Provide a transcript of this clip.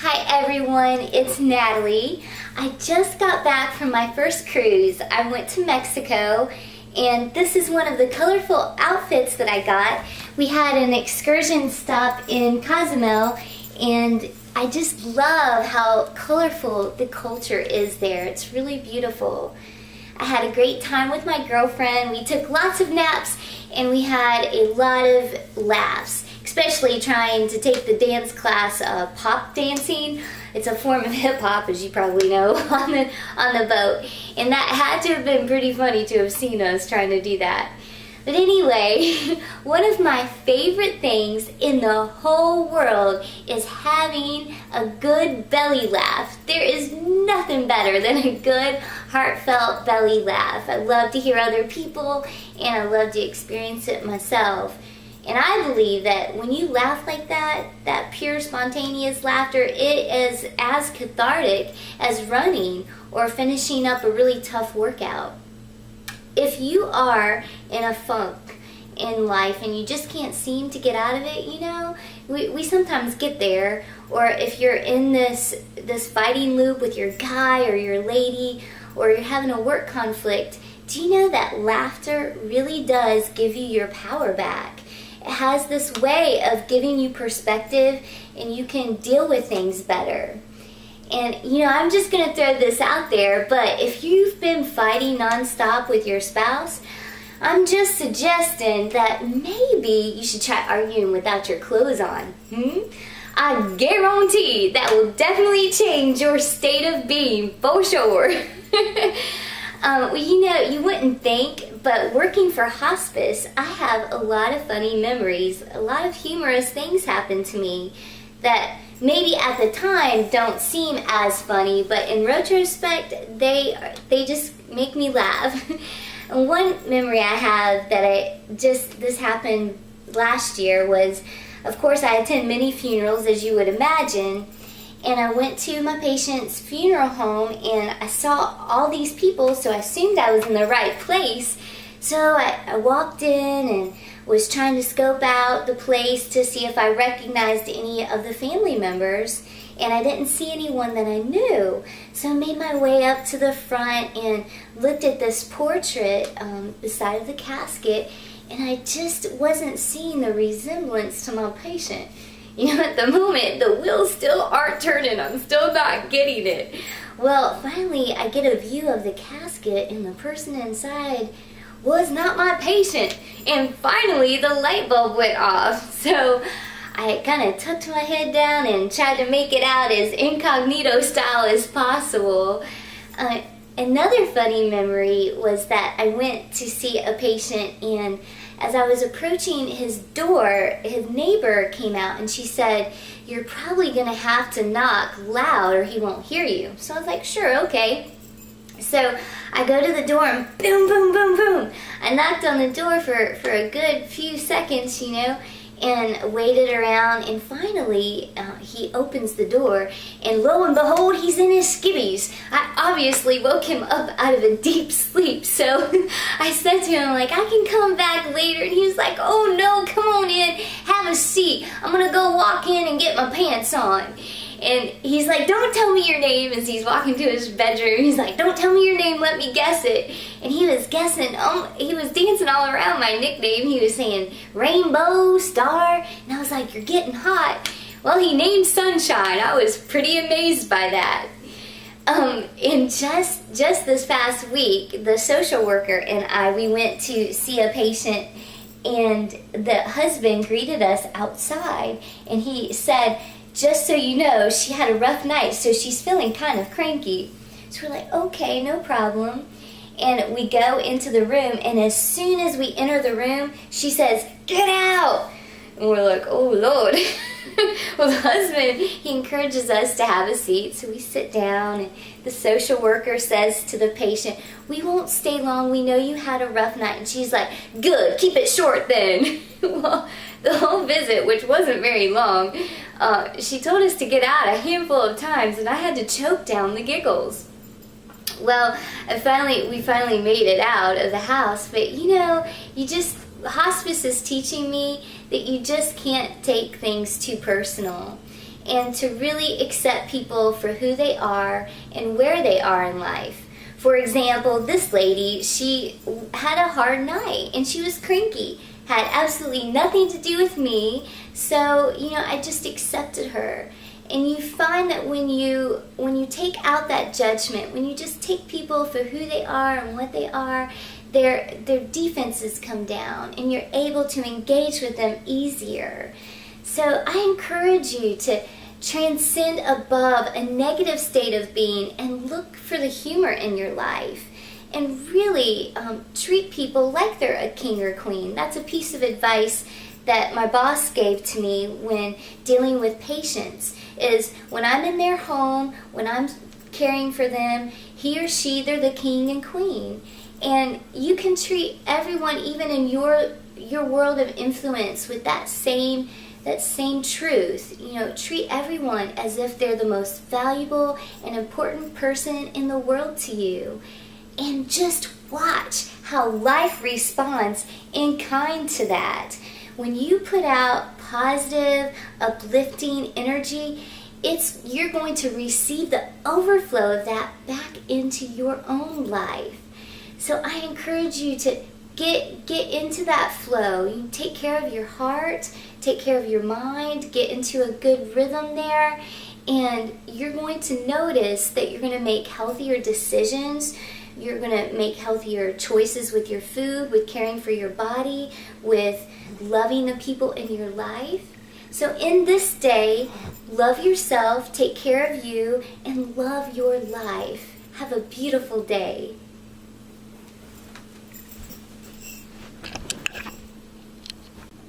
Hi everyone, it's Natalie. I just got back from my first cruise. I went to Mexico and this is one of the colorful outfits that I got. We had an excursion stop in Cozumel and I just love how colorful the culture is there. It's really beautiful. I had a great time with my girlfriend. We took lots of naps and we had a lot of laughs, especially trying to take the dance class, pop dancing. It's a form of hip hop, as you probably know, on the boat. And that had to have been pretty funny to have seen us trying to do that. But anyway, one of my favorite things in the whole world is having a good belly laugh. There is nothing better than a good, heartfelt belly laugh. I love to hear other people, and I love to experience it myself. And I believe that when you laugh like that, that pure spontaneous laughter, it is as cathartic as running or finishing up a really tough workout. If you are in a funk in life and you just can't seem to get out of it, you know, we sometimes get there. Or if you're in this fighting loop with your guy or your lady, or you're having a work conflict, do you know that laughter really does give you your power back? It has this way of giving you perspective and you can deal with things better. And, you know, I'm just going to throw this out there, but if you've been fighting nonstop with your spouse, I'm just suggesting that maybe you should try arguing without your clothes on. I guarantee that will definitely change your state of being, for sure. Well, you know, you wouldn't think, but working for hospice, I have a lot of funny memories. A lot of humorous things happen to me that maybe at the time don't seem as funny, but in retrospect, they just make me laugh. And one memory I have that this happened last year was, of course, I attend many funerals, as you would imagine, and I went to my patient's funeral home and I saw all these people, so I assumed I was in the right place. So I walked in and was trying to scope out the place to see if I recognized any of the family members, and I didn't see anyone that I knew. So I made my way up to the front and looked at this portrait beside of the casket, and I just wasn't seeing the resemblance to my patient. You know, at the moment, the wheels still aren't turning. I'm still not getting it. Well, finally, I get a view of the casket, and the person inside was not my patient. And finally, the light bulb went off. So I kind of tucked my head down and tried to make it out as incognito style as possible. Another funny memory was that I went to see a patient, and as I was approaching his door, his neighbor came out and she said, "You're probably going to have to knock loud or he won't hear you." So I was like, sure, okay. So I go to the door and boom, boom, boom, boom. I knocked on the door for a good few seconds, you know, and waited around, and finally he opens the door, and lo and behold, he's in his skivvies. I obviously woke him up out of a deep sleep, so I said to him, like, I can come back later, and he was like, oh no, come on in, have a seat, I'm gonna go walk in and get my pants on. And he's like, don't tell me your name, as he's walking to his bedroom. He's like, don't tell me your name, let me guess it. And he was guessing, he was dancing all around my nickname. He was saying, Rainbow, Star, and I was like, you're getting hot. Well, he named Sunshine. I was pretty amazed by that. And just this past week, the social worker and we went to see a patient, and the husband greeted us outside, and he said, just so you know, she had a rough night, so she's feeling kind of cranky. So we're like, okay, no problem. And we go into the room, and as soon as we enter the room, she says, get out! And we're like, oh, Lord. Well, the husband, he encourages us to have a seat, so we sit down, and the social worker says to the patient, we won't stay long, we know you had a rough night. And she's like, good, keep it short then. Well, the whole visit, which wasn't very long, she told us to get out a handful of times, and I had to choke down the giggles. Well, we finally made it out of the house, but you know, hospice is teaching me that you just can't take things too personal. and to really accept people for who they are and where they are in life. For example, this lady, she had a hard night and she was cranky. Had absolutely nothing to do with me, so I just accepted her. And you find that when you take out that judgment, when you just take people for who they are and what they are, their defenses come down and you're able to engage with them easier. So I encourage you to transcend above a negative state of being and look for the humor in your life. And really treat people like they're a king or queen. That's a piece of advice that my boss gave to me when dealing with patients, is when I'm in their home, when I'm caring for them, he or she, they're the king and queen. And you can treat everyone, even in your world of influence, with that same truth. Treat everyone as if they're the most valuable and important person in the world to you. And just watch how life responds in kind to that. When you put out positive, uplifting energy, you're going to receive the overflow of that back into your own life. So I encourage you to get into that flow. You take care of your heart, take care of your mind, get into a good rhythm there, and you're going to notice that you're going to make healthier decisions. You're going to make healthier choices with your food, with caring for your body, with loving the people in your life. So in this day, love yourself, take care of you, and love your life. Have a beautiful day.